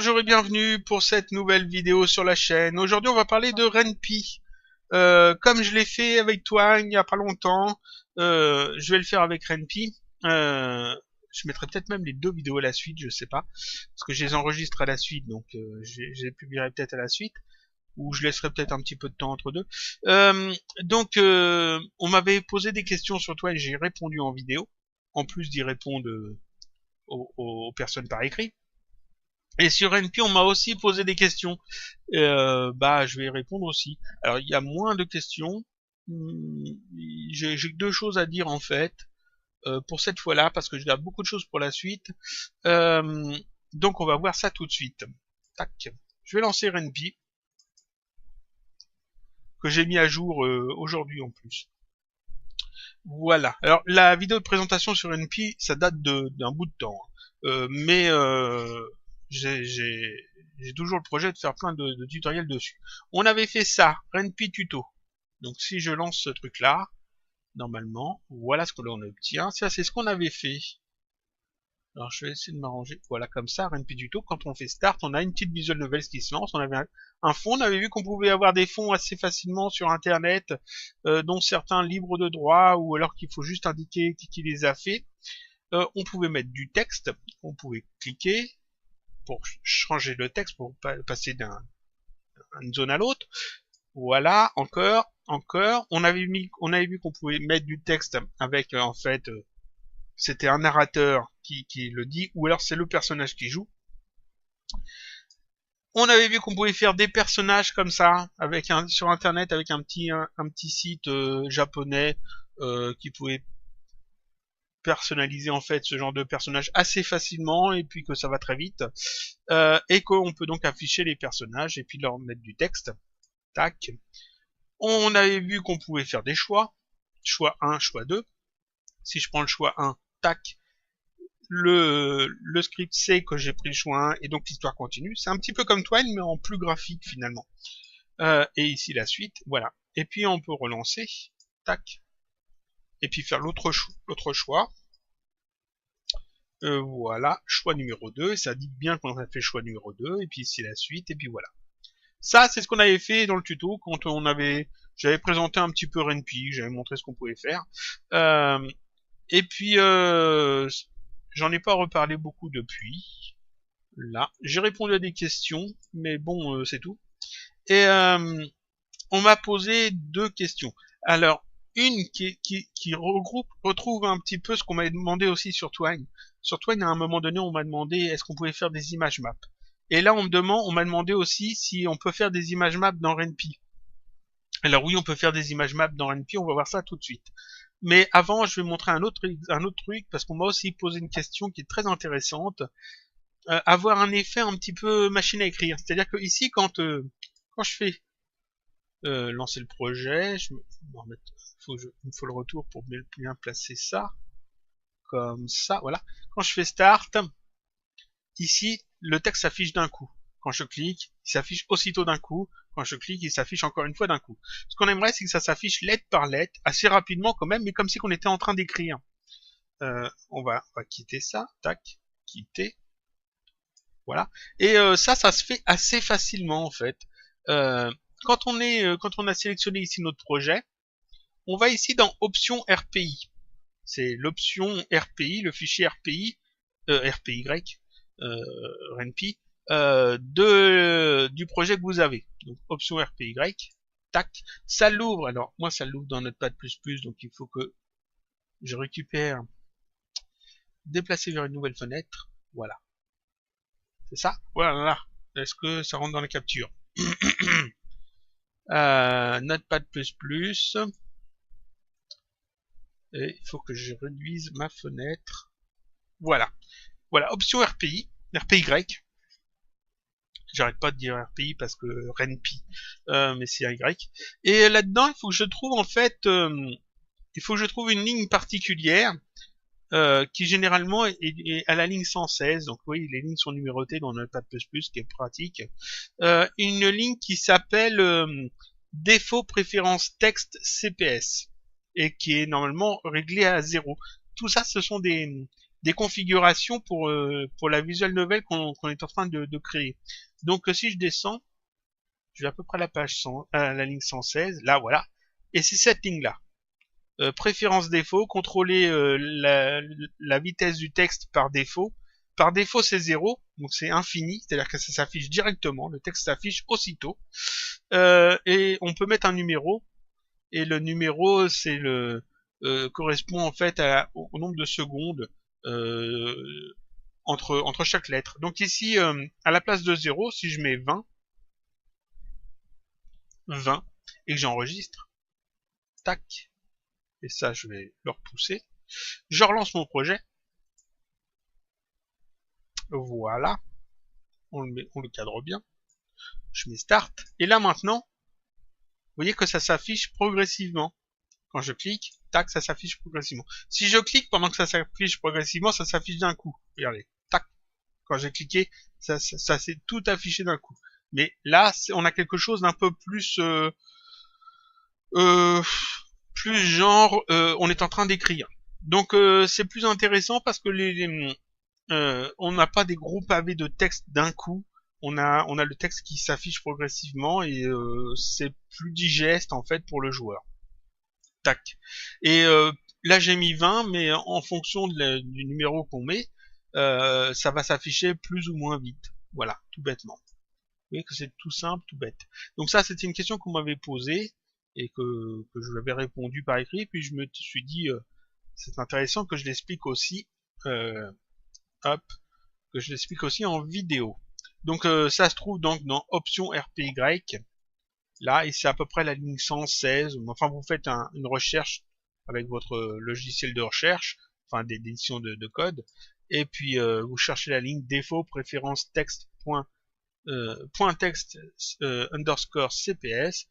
Bonjour et bienvenue pour cette nouvelle vidéo sur la chaîne. Aujourd'hui on va parler de Ren'Py. Comme je l'ai fait avec Twine il n'y a pas longtemps, je vais le faire avec Ren'Py. Je mettrai peut-être même les deux vidéos à la suite, je sais pas. Parce que je les enregistre à la suite, donc je les publierai peut-être à la suite. Ou je laisserai peut-être un petit peu de temps entre deux. On m'avait posé des questions sur Twine, j'ai répondu en vidéo. En plus d'y répondre aux personnes par écrit. Et sur Ren'Py, on m'a aussi posé des questions. Je vais y répondre aussi. Alors, il y a moins de questions. J'ai deux choses à dire en fait pour cette fois-là, parce que je garde beaucoup de choses pour la suite. Donc, on va voir ça tout de suite. Tac. Je vais lancer Ren'Py, que j'ai mis à jour aujourd'hui en plus. Voilà. Alors, la vidéo de présentation sur Ren'Py, ça date d'un bout de temps. Mais j'ai toujours le projet de faire plein de tutoriels dessus. On avait fait ça, Ren'Py tuto. Donc si je lance ce truc là, normalement, voilà ce que l'on obtient. Ça c'est ce qu'on avait fait. Alors je vais essayer de m'arranger. Voilà, comme ça, Ren'Py tuto. Quand on fait start, on a une petite visual novel qui se lance. On avait un fond. On avait vu qu'on pouvait avoir des fonds assez facilement sur internet, dont certains libres de droit, ou alors qu'il faut juste indiquer qui les a fait. On pouvait mettre du texte. On pouvait cliquer pour changer le texte, pour passer d'une zone à l'autre. Voilà, encore. On avait vu qu'on pouvait mettre du texte avec, en fait, c'était un narrateur qui le dit, ou alors c'est le personnage qui joue. On avait vu qu'on pouvait faire des personnages comme ça, sur internet, avec un petit site japonais qui pouvait personnaliser en fait ce genre de personnage assez facilement, et puis que ça va très vite, et qu'on peut donc afficher les personnages et puis leur mettre du texte. Tac. On avait vu qu'on pouvait faire des choix 1, choix 2. Si je prends le choix 1, tac, le script sait que j'ai pris le choix 1 et donc l'histoire continue. C'est un petit peu comme Twine mais en plus graphique finalement. Et ici la suite, voilà. Et puis on peut relancer, tac, et puis faire l'autre choix. Voilà, choix numéro 2, et ça dit bien qu'on a fait choix numéro 2, et puis ici la suite, et puis voilà. Ça, c'est ce qu'on avait fait dans le tuto, quand j'avais présenté un petit peu Ren'Py, j'avais montré ce qu'on pouvait faire. Et puis, j'en ai pas reparlé beaucoup depuis. Là, j'ai répondu à des questions, mais bon, c'est tout. Et on m'a posé deux questions. Alors, une qui retrouve un petit peu ce qu'on m'avait demandé aussi sur Twine. Sur Twine, à un moment donné, on m'a demandé est-ce qu'on pouvait faire des images maps. Et là, on m'a demandé aussi si on peut faire des images maps dans Ren'Py. Alors oui, on peut faire des images maps dans Ren'Py, on va voir ça tout de suite. Mais avant, je vais montrer un autre truc, parce qu'on m'a aussi posé une question qui est très intéressante. Avoir un effet un petit peu machine à écrire. C'est-à-dire que ici, quand je fais lancer le projet, il me faut le retour pour bien placer ça. Comme ça, voilà. Quand je fais start, ici, le texte s'affiche d'un coup. Quand je clique, il s'affiche aussitôt d'un coup. Quand je clique, il s'affiche encore une fois d'un coup. Ce qu'on aimerait, c'est que ça s'affiche lettre par lettre, assez rapidement quand même, mais comme si on était en train d'écrire. On va quitter ça, tac, quitter. Voilà. Et ça se fait assez facilement en fait. Quand on a sélectionné ici notre projet, on va ici dans Options RPI. C'est l'option RPI, le fichier RPI, RPY, Ren'Py, du projet que vous avez. Donc option RPY, tac, ça l'ouvre. Alors moi ça l'ouvre dans Notepad++, donc il faut que je récupère, déplacer vers une nouvelle fenêtre. Voilà. C'est ça? Voilà. Est-ce que ça rentre dans la capture? Notepad++. Et il faut que je réduise ma fenêtre. Voilà. Voilà, option RPI, RPY. J'arrête pas de dire RPI parce que Ren'Py, mais c'est Y. Et là-dedans, il faut que je trouve en fait, une ligne particulière qui généralement est à la ligne 116. Donc oui, les lignes sont numérotées dans Notepad++, qui est pratique. Une ligne qui s'appelle défaut préférence texte CPS et qui est normalement réglée à 0. Tout ça, ce sont des des configurations pour la visual novel qu'on est en train de créer. Donc si je descends, je vais à peu près à la page 100, la ligne 116, là voilà, et c'est cette ligne-là. Préférence défaut, contrôler la vitesse du texte par défaut. Par défaut c'est 0, donc c'est infini, c'est-à-dire que ça s'affiche directement, le texte s'affiche aussitôt. Et on peut mettre un numéro, et le numéro c'est correspond en fait au nombre de secondes entre chaque lettre. Donc ici, à la place de 0, si je mets 20, et que j'enregistre, tac, et ça je vais le repousser, je relance mon projet, voilà, on le cadre bien, je mets start, et là maintenant, vous voyez que ça s'affiche progressivement. Quand je clique, tac, ça s'affiche progressivement. Si je clique pendant que ça s'affiche progressivement, ça s'affiche d'un coup. Regardez, tac, quand j'ai cliqué, ça s'est tout affiché d'un coup. Mais là, on a quelque chose d'un peu plus plus genre on est en train d'écrire. Donc c'est plus intéressant parce que on n'a pas des gros pavés de texte d'un coup. On a le texte qui s'affiche progressivement et c'est plus digeste en fait pour le joueur. Tac. Et là j'ai mis 20, mais en fonction du numéro qu'on met, ça va s'afficher plus ou moins vite. Voilà, tout bêtement. Vous voyez que c'est tout simple, tout bête. Donc ça, c'était une question qu'on m'avait posée et que je lui avais répondu par écrit. Puis je me suis dit, c'est intéressant que je l'explique aussi, hop, que je l'explique aussi en vidéo. Donc ça se trouve donc dans Options RPY. Là, et c'est à peu près la ligne 116. Enfin, vous faites une recherche avec votre logiciel de recherche, enfin d'édition de code, et puis vous cherchez la ligne défaut préférence texte .text underscore CPS.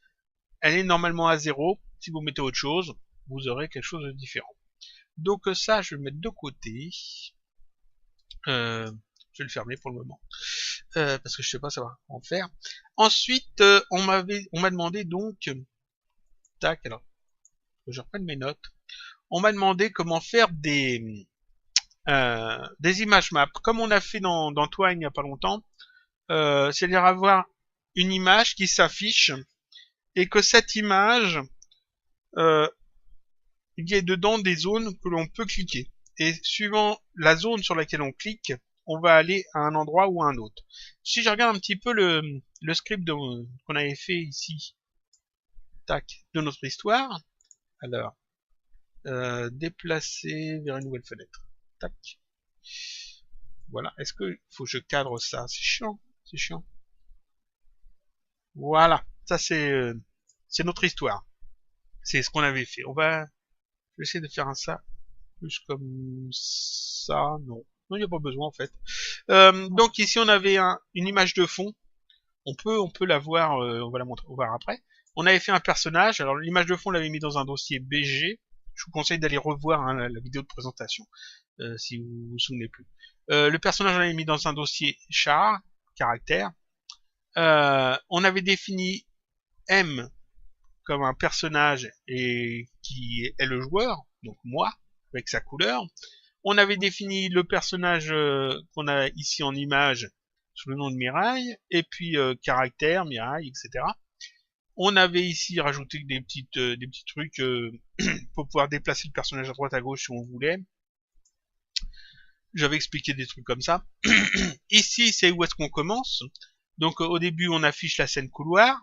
Elle est normalement à 0. Si vous mettez autre chose, vous aurez quelque chose de différent. Donc ça, je vais le mettre de côté. Je vais le fermer pour le moment. Parce que je sais pas savoir en faire. Ensuite, on m'a demandé donc, tac, alors, que je reprenne mes notes. On m'a demandé comment faire des images maps, comme on a fait dans Twine il n'y a pas longtemps. C'est-à-dire avoir une image qui s'affiche et que cette image, il y ait dedans des zones que l'on peut cliquer. Et suivant la zone sur laquelle on clique, on va aller à un endroit ou à un autre. Si je regarde un petit peu le script qu'on avait fait ici, tac, de notre histoire, alors, déplacer vers une nouvelle fenêtre, tac. Voilà, est-ce que faut que je cadre ça? C'est chiant, c'est chiant. Voilà, ça c'est notre histoire. C'est ce qu'on avait fait. Je vais essayer de faire ça plus comme ça. Non, il n'y a pas besoin en fait. Donc ici on avait une image de fond. On peut la voir, on va la montrer, on va voir après. On avait fait un personnage. Alors l'image de fond on l'avait mis dans un dossier BG. Je vous conseille d'aller revoir la vidéo de présentation si vous vous souvenez plus. Le personnage on l'avait mis dans un dossier char, caractère. On avait défini M comme un personnage et qui est le joueur, donc moi, avec sa couleur. On avait défini le personnage qu'on a ici en image sous le nom de Mirai, et puis caractère, Mirai, etc. On avait ici rajouté des petits trucs pour pouvoir déplacer le personnage à droite à gauche si on voulait. J'avais expliqué des trucs comme ça. Ici, c'est où est-ce qu'on commence. Donc au début, on affiche la scène couloir.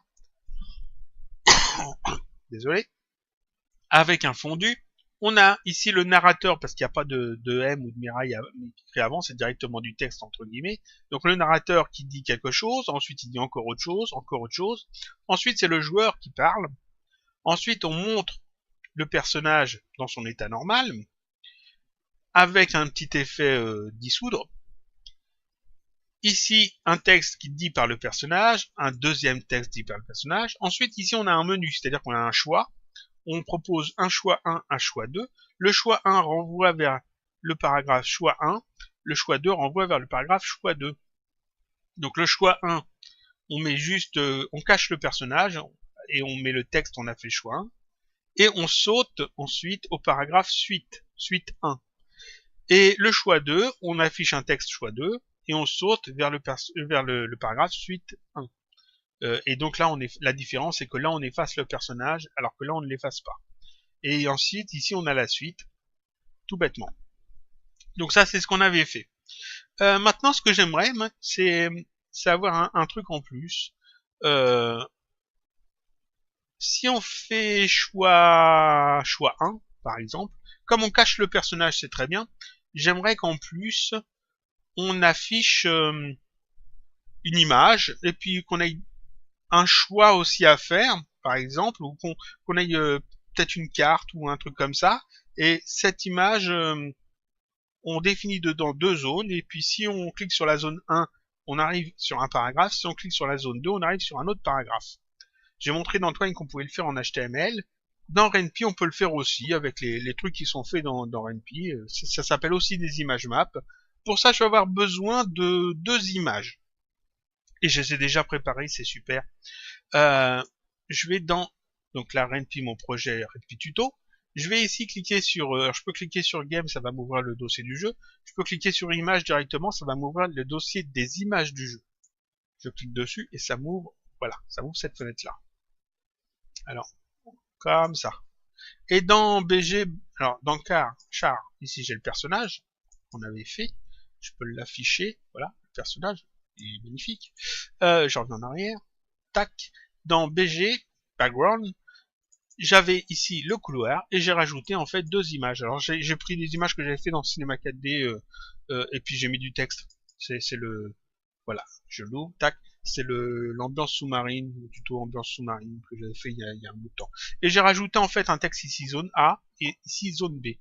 Désolé. Avec un fondu. On a ici le narrateur, parce qu'il n'y a pas de M ou de Mirai écrit avant, c'est directement du texte entre guillemets. Donc le narrateur qui dit quelque chose, ensuite il dit encore autre chose, encore autre chose. Ensuite c'est le joueur qui parle. Ensuite on montre le personnage dans son état normal, avec un petit effet dissoudre. Ici, un texte qui dit par le personnage, un deuxième texte dit par le personnage. Ensuite, ici, on a un menu, c'est-à-dire qu'on a un choix. On propose un choix 1, un choix 2. Le choix 1 renvoie vers le paragraphe choix 1. Le choix 2 renvoie vers le paragraphe choix 2. Donc le choix 1, on met juste, on cache le personnage et on met le texte, on a fait choix 1. Et on saute ensuite au paragraphe suite 1. Et le choix 2, on affiche un texte choix 2 et on saute vers le paragraphe suite 1. Et donc là, la différence, c'est que là, on efface le personnage, alors que là, on ne l'efface pas. Et ensuite, ici, on a la suite, tout bêtement. Donc ça, c'est ce qu'on avait fait. Maintenant, ce que j'aimerais, c'est avoir un truc en plus. Si on fait choix 1, par exemple, comme on cache le personnage, c'est très bien. J'aimerais qu'en plus, on affiche une image, et puis qu'on ait un choix aussi à faire, par exemple, ou qu'on ait peut-être une carte ou un truc comme ça, et cette image, on définit dedans 2 zones, et puis si on clique sur la zone 1, on arrive sur un paragraphe, si on clique sur la zone 2, on arrive sur un autre paragraphe. J'ai montré dans Twine qu'on pouvait le faire en HTML. Dans RenPy, on peut le faire aussi avec les trucs qui sont faits dans RenPy. Ça s'appelle aussi des images maps. Pour ça, je vais avoir besoin de 2 images. Et je les ai déjà préparées, c'est super. Je vais dans donc la RenPy, mon projet RenPy tuto. Je vais ici cliquer sur, je peux cliquer sur Game, ça va m'ouvrir le dossier du jeu. Je peux cliquer sur Image directement, ça va m'ouvrir le dossier des images du jeu. Je clique dessus et ça m'ouvre, voilà, ça m'ouvre cette fenêtre-là. Alors, comme ça. Et dans BG, alors dans char, ici j'ai le personnage qu'on avait fait. Je peux l'afficher, voilà, le personnage, il est magnifique. Je reviens en arrière, tac. Dans BG, background, j'avais ici le couloir et j'ai rajouté en fait 2 images. Alors j'ai pris des images que j'avais fait dans Cinema 4D et puis j'ai mis du texte. C'est le, voilà, je l'ouvre, tac. C'est l'ambiance sous-marine, le tuto ambiance sous-marine que j'avais fait il y a un bout de temps. Et j'ai rajouté en fait un texte ici zone A et ici zone B.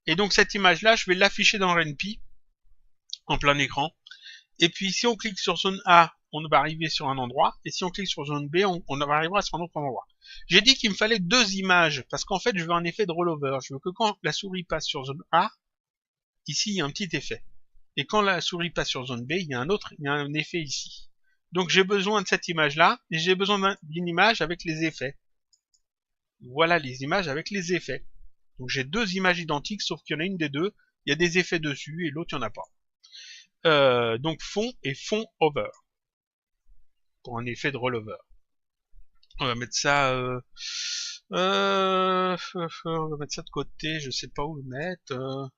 Et donc cette image-là, je vais l'afficher dans RenPy en plein écran. Et puis si on clique sur zone A, on va arriver sur un endroit. Et si on clique sur zone B, on va arriver sur un autre endroit. J'ai dit qu'il me fallait 2 images parce qu'en fait, je veux un effet de rollover. Je veux que quand la souris passe sur zone A, ici il y a un petit effet. Et quand la souris passe sur zone B, il y a un effet ici. Donc j'ai besoin de cette image-là, et j'ai besoin d'une image avec les effets. Voilà les images avec les effets. Donc j'ai 2 images identiques, sauf qu'il y en a une des deux, il y a des effets dessus, et l'autre il n'y en a pas. Donc fond et fond over. Pour un effet de rollover. On va mettre ça... on va mettre ça de côté, je sais pas où le mettre. On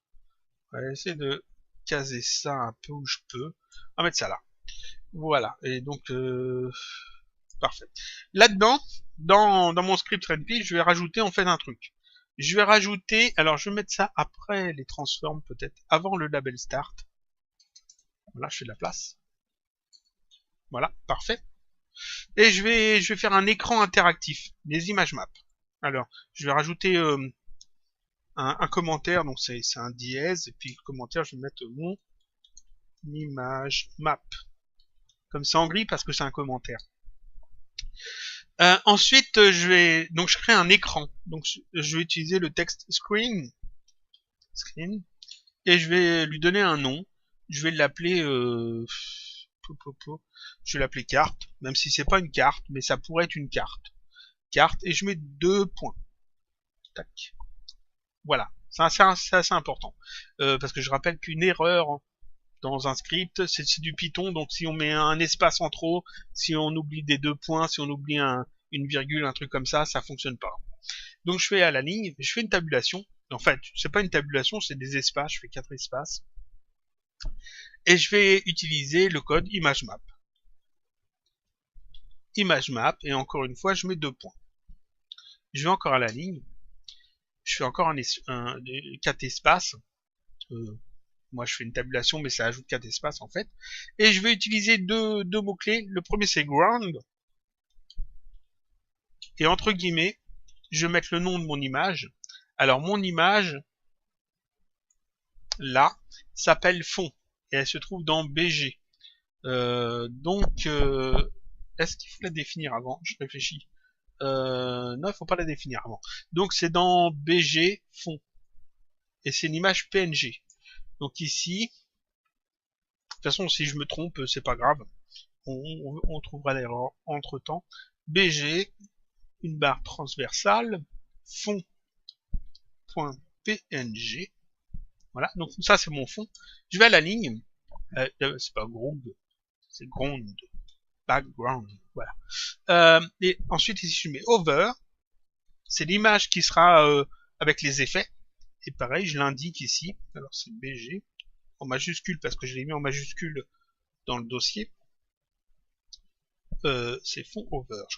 va essayer de caser ça un peu où je peux. On va mettre ça là. Voilà, et donc parfait. Là-dedans, dans mon script RenPy, je vais rajouter en fait un truc. Je vais rajouter, alors je vais mettre ça après les transforms peut-être, avant le label start. Voilà, je fais de la place. Voilà, parfait. Et je vais faire un écran interactif, des images maps. Alors, je vais rajouter un commentaire, donc c'est un dièse, et puis le commentaire, je vais mettre mon image map. Comme ça en gris parce que c'est un commentaire. Ensuite, je crée un écran. Donc, je vais utiliser le texte screen, et je vais lui donner un nom. Je vais l'appeler, je vais l'appeler carte, même si c'est pas une carte, mais ça pourrait être une carte. Carte, et je mets 2 points. Tac. Voilà. C'est assez important. Parce que je rappelle qu'une erreur dans un script, c'est du Python, donc si on met un espace en trop, si on oublie des 2 points, si on oublie une virgule, un truc comme ça fonctionne pas. Donc je fais à la ligne, je fais une tabulation. En fait, c'est pas une tabulation, c'est des espaces, je fais 4 espaces. Et je vais utiliser le code ImageMap. ImageMap, et encore une fois, je mets 2 points. Je vais encore à la ligne, je fais encore 4 espaces. Moi, je fais une tabulation, mais ça ajoute 4 espaces, en fait. Et je vais utiliser deux mots-clés. Le premier, c'est ground. Et entre guillemets, je vais mettre le nom de mon image. Alors, mon image, là, s'appelle fond. Et elle se trouve dans BG. Est-ce qu'il faut la définir avant? Je réfléchis. Non, il faut pas la définir avant. Donc, c'est dans BG fond. Et c'est une image PNG. Donc ici, de toute façon, si je me trompe, c'est pas grave. On trouvera l'erreur entre temps. BG, une barre transversale, fond.png. Voilà, donc ça c'est mon fond. Je vais à la ligne, c'est pas ground, c'est ground, background, voilà. Et ensuite ici je mets over, c'est l'image qui sera avec les effets. Et pareil, je l'indique ici. Alors c'est BG en majuscule parce que je l'ai mis en majuscule dans le dossier. C'est fond over, je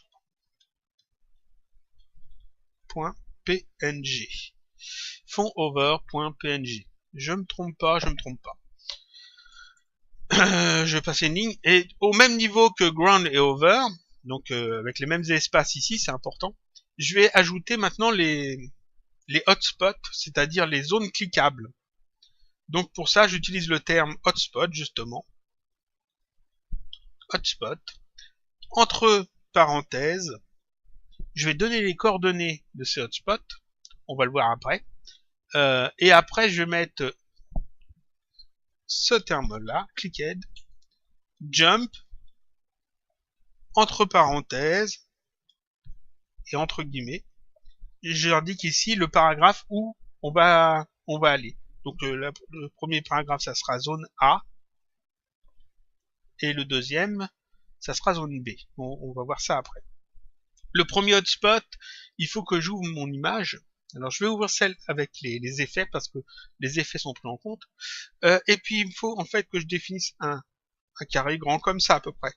crois. .png. Fond over.png. Je me trompe pas, je me trompe pas. Je vais passer une ligne et au même niveau que ground et over, donc avec les mêmes espaces ici, c'est important. Je vais ajouter maintenant les hotspots, c'est-à-dire les zones cliquables. Donc pour ça, j'utilise le terme hotspot justement. Hotspot. Entre parenthèses, je vais donner les coordonnées de ces hotspots. On va le voir après. Et après, je vais mettre ce terme-là, clicked, jump, entre parenthèses, et entre guillemets. Je leur dis qu'ici, le paragraphe où on va aller. Donc le premier paragraphe, ça sera zone A. Et le deuxième, ça sera zone B. On va voir ça après. Le premier hotspot, il faut que j'ouvre mon image. Alors je vais ouvrir celle avec les effets parce que les effets sont pris en compte. Et puis il faut en fait que je définisse un carré grand comme ça à peu près.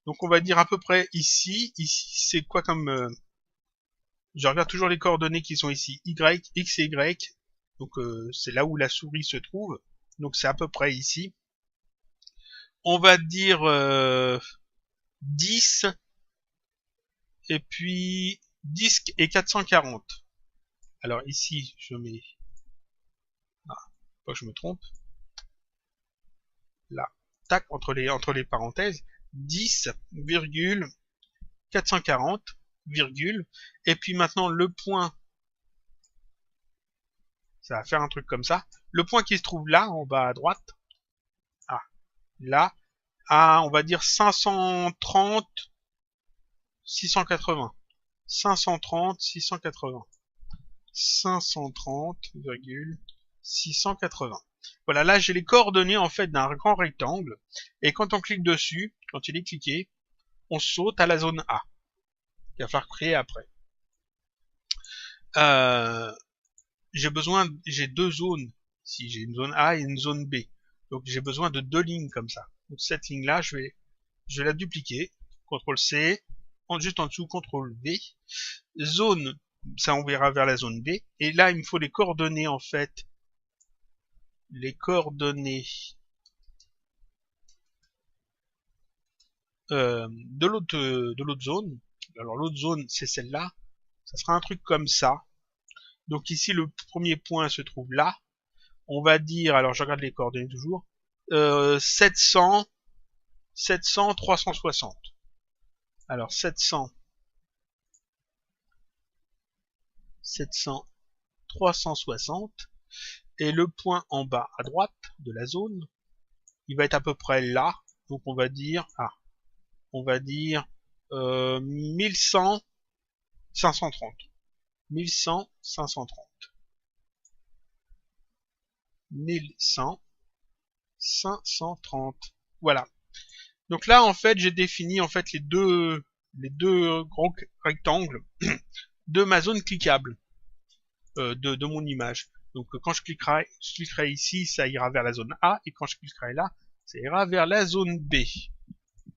Donc on va dire à peu près ici. Ici c'est quoi comme... je regarde toujours les coordonnées qui sont ici. Y, X et Y. Donc c'est là où la souris se trouve. Donc c'est à peu près ici. On va dire 10. Et puis 10 et 440. Alors ici, je mets... Ah, pas que je me trompe. Là, tac, entre les parenthèses. 10,440, virgule. Et puis maintenant, le point... Ça va faire un truc comme ça. Le point qui se trouve là, en bas à droite. Ah, là. À, on va dire 530, 680. 530, 680. 530,680. Voilà, là j'ai les coordonnées en fait d'un grand rectangle. Et quand on clique dessus, quand il est cliqué, on saute à la zone A. Il va falloir créer après. J'ai deux zones. Ici, j'ai une zone A et une zone B. Donc j'ai besoin de deux lignes comme ça. Donc cette ligne-là, je vais la dupliquer. CTRL-C. Juste en dessous, CTRL-V. Zone, ça on verra vers la zone B. Et là, il me faut les coordonnées en fait. Les coordonnées de l'autre zone. Alors l'autre zone, c'est celle-là. Ça sera un truc comme ça. Donc ici, le premier point se trouve là. On va dire, alors je regarde les coordonnées toujours, 700, 360. Alors 700, 360. Et le point en bas à droite de la zone, il va être à peu près là. Donc on va dire, on va dire 1100, 530. 1100, 530. 1100, 530. Voilà. Donc là, en fait, j'ai défini en fait les deux grands rectangles de ma zone cliquable de mon image. Donc quand je cliquerai ici, ça ira vers la zone A, et quand je cliquerai là, ça ira vers la zone B.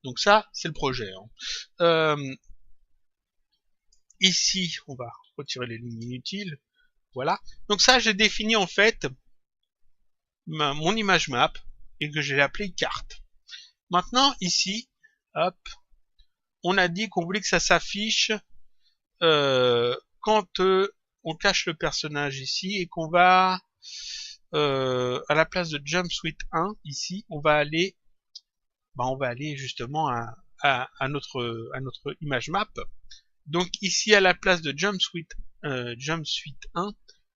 Donc ça, c'est le projet. Ici, on va retirer les lignes inutiles. Voilà. Donc ça, j'ai défini en fait mon image map et que j'ai appelé carte. Maintenant, ici, hop, on a dit qu'on voulait que ça s'affiche quand on cache le personnage ici et qu'on va à la place de Jump Suite 1 ici, on va aller justement à notre image map. Donc ici à la place de Jump Suite 1,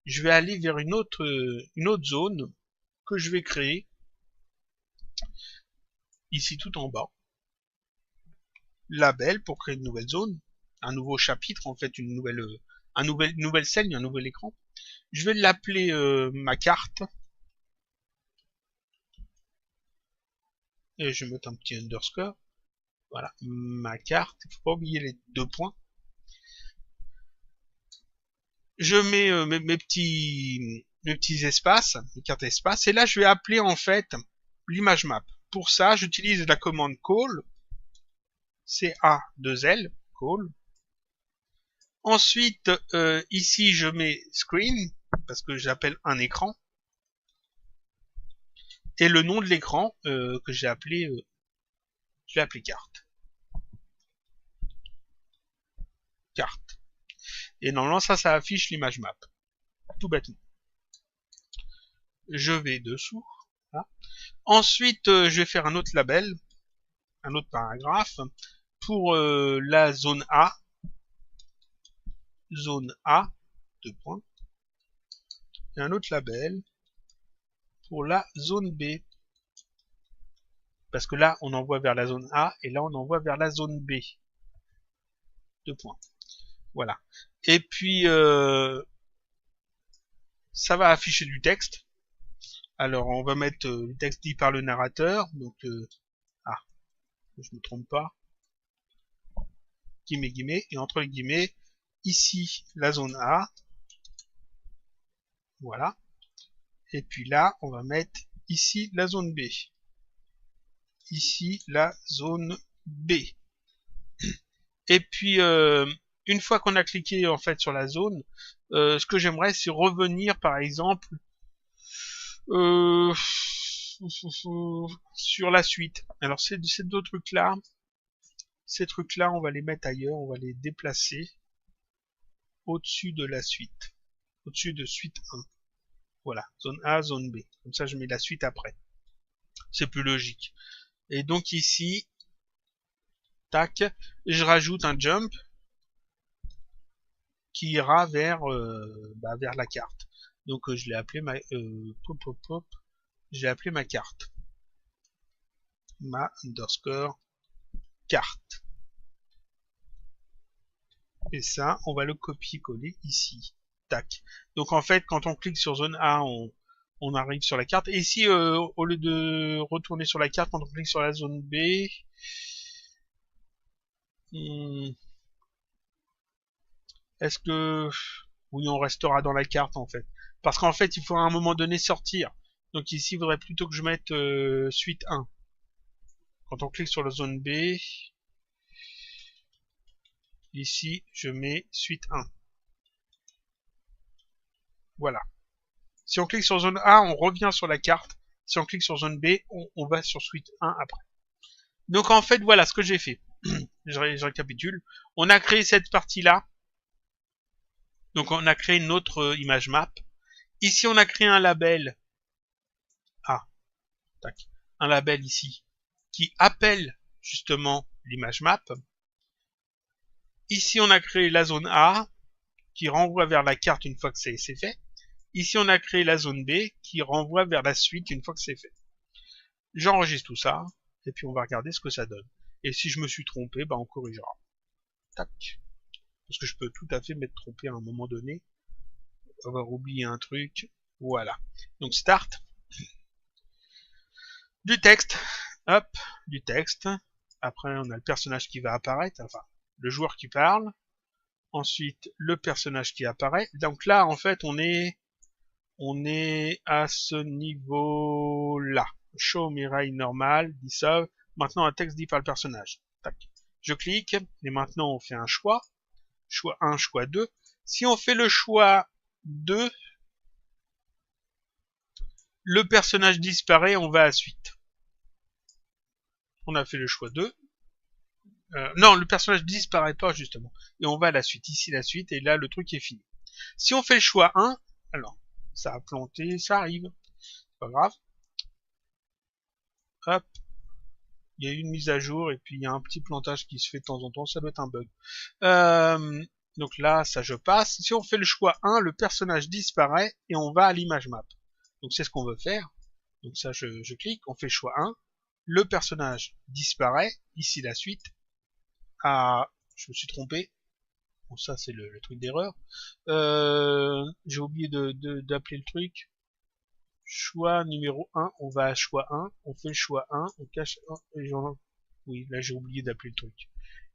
je vais aller vers une autre zone que je vais créer ici tout en bas. Label pour créer une nouvelle zone, un nouveau chapitre, en fait une nouvelle scène, un nouvel écran. Je vais l'appeler ma carte. Et je vais mettre un petit underscore. Voilà, ma carte. Il faut pas oublier les 2 points. Je mets mes petits espaces, mes cartes espaces, et là je vais appeler en fait l'image map. Pour ça, j'utilise la commande call, C-A-2-L, call. Ensuite, ici je mets screen, parce que j'appelle un écran, et le nom de l'écran que j'ai appelé, je l'ai appelé carte. Carte. Et normalement ça affiche l'image map, tout bêtement. Je vais dessous. Voilà. Ensuite, je vais faire un autre label, un autre paragraphe, pour la zone A, 2 points, et un autre label pour la zone B, parce que là on envoie vers la zone A, et là on envoie vers la zone B, 2 points. Voilà. Et puis, ça va afficher du texte. Alors, on va mettre le texte dit par le narrateur, donc, je me trompe pas, guillemets, et entre les guillemets, ici, la zone A, voilà, et puis là, on va mettre ici, la zone B, ici, la zone B, et puis, une fois qu'on a cliqué, en fait, sur la zone, ce que j'aimerais, c'est revenir, par exemple, sur la suite. Alors, ces 2 trucs-là, on va les mettre ailleurs, on va les déplacer au-dessus de la suite, au-dessus de suite 1. Voilà, zone A, zone B. Comme ça, je mets la suite après. C'est plus logique. Et donc ici, tac, je rajoute un jump qui ira vers la carte. Donc je l'ai appelé ma j'ai appelé ma carte. Ma underscore carte. Et ça, on va le copier-coller ici. Tac. Donc en fait, quand on clique sur zone A, on arrive sur la carte. Et ici, au lieu de retourner sur la carte, quand on clique sur la zone B, est-ce que... Oui, on restera dans la carte en fait. Parce qu'en fait, il faut à un moment donné sortir. Donc ici, il faudrait plutôt que je mette suite 1. Quand on clique sur la zone B, ici, je mets suite 1. Voilà. Si on clique sur zone A, on revient sur la carte. Si on clique sur zone B, on va sur suite 1 après. Donc en fait, voilà ce que j'ai fait. Je récapitule. On a créé cette partie-là. Donc on a créé une autre image map. Ici, on a créé un label. Tac. Un label ici qui appelle justement l'image map. Ici, on a créé la zone A qui renvoie vers la carte une fois que c'est fait. Ici, on a créé la zone B qui renvoie vers la suite une fois que c'est fait. J'enregistre tout ça et puis on va regarder ce que ça donne. Et si je me suis trompé, on corrigera. Tac. Parce que je peux tout à fait m'être trompé à un moment donné. Avoir oublié un truc. Voilà. Donc start. Du texte. Hop. Du texte. Après, on a le personnage qui va apparaître. Enfin, le joueur qui parle. Ensuite, le personnage qui apparaît. Donc là, en fait, on est à ce niveau-là. Show Mirai normal, dissolve. Maintenant, un texte dit par le personnage. Tac. Je clique, et maintenant on fait un choix. Choix 1, choix 2. Si on fait le choix 2, le personnage disparaît, on va à la suite. On a fait le choix 2. Non, le personnage disparaît pas, justement. Et on va à la suite. Ici, la suite, et là, le truc est fini. Si on fait le choix 1, alors, ça a planté, ça arrive. C'est pas grave. Hop. Il y a eu une mise à jour, et puis il y a un petit plantage qui se fait de temps en temps, ça doit être un bug. Donc là, ça je passe. Si on fait le choix 1, le personnage disparaît, et on va à l'image map. Donc c'est ce qu'on veut faire. Donc ça, je clique, on fait le choix 1. Le personnage disparaît, ici la suite. Ah, je me suis trompé. Bon, ça c'est le truc d'erreur. J'ai oublié d'appeler le truc. choix numéro 1, on va à choix 1, on fait le choix 1, on cache 1, et oui, là j'ai oublié d'appeler le truc.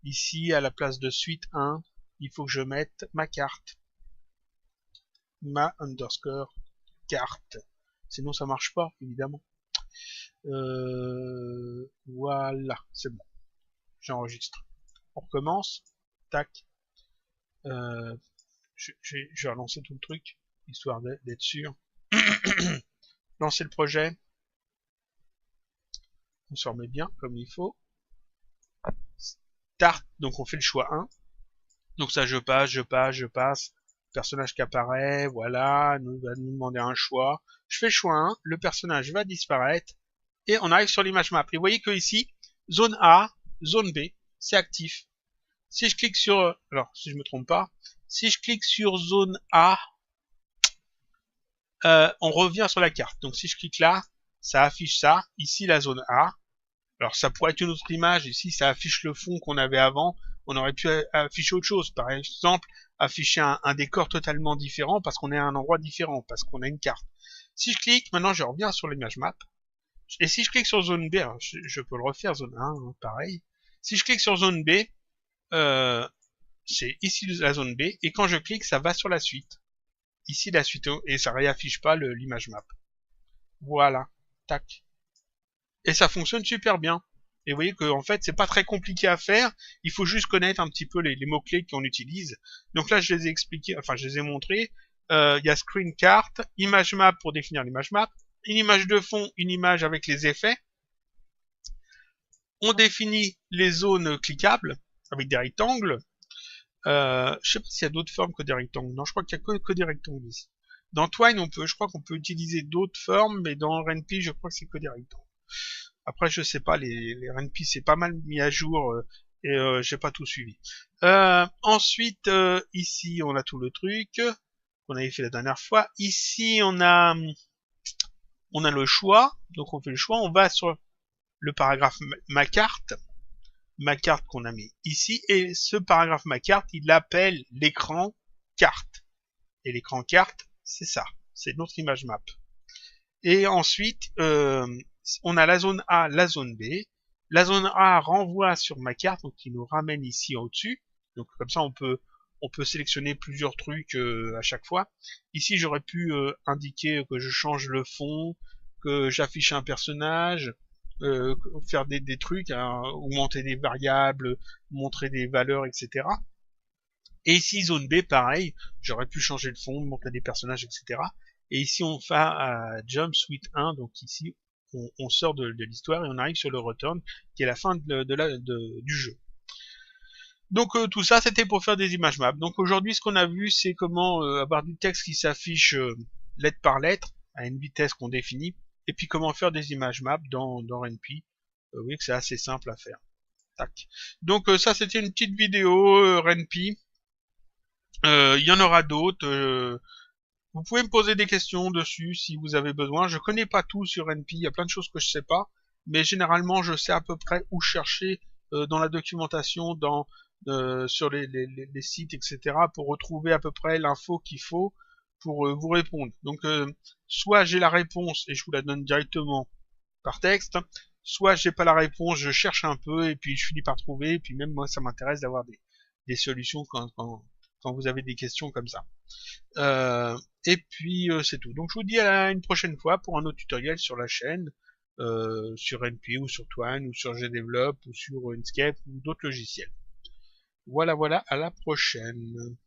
Ici, à la place de suite 1, il faut que je mette ma carte. Ma underscore carte. Sinon ça marche pas, évidemment. Voilà, c'est bon. J'enregistre. On recommence. Tac. Je vais relancer tout le truc, histoire d'être sûr. Lancer le projet. On se remet bien, comme il faut. Start, donc on fait le choix 1. Donc ça, je passe. Personnage qui apparaît, voilà, va nous demander un choix. Je fais le choix 1, le personnage va disparaître, et on arrive sur l'image map. Et vous voyez que ici, zone A, zone B, c'est actif. Si je clique sur, alors si je me trompe pas, si je clique sur zone A, on revient sur la carte. Donc si je clique là, ça affiche ça. Ici la zone A. Alors ça pourrait être une autre image. Ici ça affiche le fond qu'on avait avant. On aurait pu afficher autre chose. Par exemple, afficher un décor totalement différent parce qu'on est à un endroit différent, parce qu'on a une carte. Si je clique, maintenant je reviens sur l'image map. Et si je clique sur zone B, alors je peux le refaire, zone 1, hein, pareil. Si je clique sur zone B, c'est ici la zone B, et quand je clique, ça va sur la suite. Ici la suite, et ça réaffiche pas l'image map. Voilà, tac. Et ça fonctionne super bien. Et vous voyez que en fait, c'est pas très compliqué à faire. Il faut juste connaître un petit peu les mots-clés qu'on utilise. Donc là, je les ai expliqués, enfin, je les ai montrés. Il y a screen cart, image map pour définir l'image map, une image de fond, une image avec les effets. On définit les zones cliquables avec des rectangles. Je sais pas s'il y a d'autres formes que des rectangles. Non, je crois qu'il y a que des rectangles ici. Dans Twine, je crois qu'on peut utiliser d'autres formes, mais dans RenPy, je crois que c'est que des rectangles. Après, je sais pas, les RenPy, c'est pas mal mis à jour, et j'ai pas tout suivi. Ensuite, ici, on a tout le truc qu'on avait fait la dernière fois. Ici, on a le choix. Donc, on fait le choix. On va sur le paragraphe ma carte qu'on a mis ici, et ce paragraphe ma carte, il appelle l'écran carte. Et l'écran carte, c'est ça, c'est notre image map. Et ensuite, on a la zone A, la zone B. La zone A renvoie sur ma carte, donc il nous ramène ici au-dessus. Donc comme ça, on peut sélectionner plusieurs trucs à chaque fois. Ici, j'aurais pu indiquer que je change le fond, que j'affiche un personnage, faire des trucs, hein, augmenter des variables, montrer des valeurs, etc. Et ici, zone B, pareil, j'aurais pu changer le fond, montrer des personnages, etc. Et ici, on fait Jump Suite 1, donc ici, on sort de l'histoire et on arrive sur le Return, qui est la fin du jeu. Donc tout ça, c'était pour faire des images maps. Donc aujourd'hui, ce qu'on a vu, c'est comment avoir du texte qui s'affiche lettre par lettre, à une vitesse qu'on définit, et puis comment faire des images maps dans RenPy. Vous voyez que c'est assez simple à faire. Tac. Donc ça, c'était une petite vidéo RenPy. Il y en aura d'autres. Vous pouvez me poser des questions dessus si vous avez besoin. Je connais pas tout sur RenPy, il y a plein de choses que je sais pas, mais généralement je sais à peu près où chercher dans la documentation, sur les sites, etc. pour retrouver à peu près l'info qu'il faut pour vous répondre. Donc soit j'ai la réponse et je vous la donne directement par texte, soit j'ai pas la réponse, je cherche un peu et puis je finis par trouver, et puis même moi ça m'intéresse d'avoir des solutions quand vous avez des questions comme ça. Et puis c'est tout. Donc je vous dis à une prochaine fois pour un autre tutoriel sur la chaîne, sur RenPy ou sur Twine ou sur GDevelop ou sur Inkscape ou d'autres logiciels. Voilà, à la prochaine.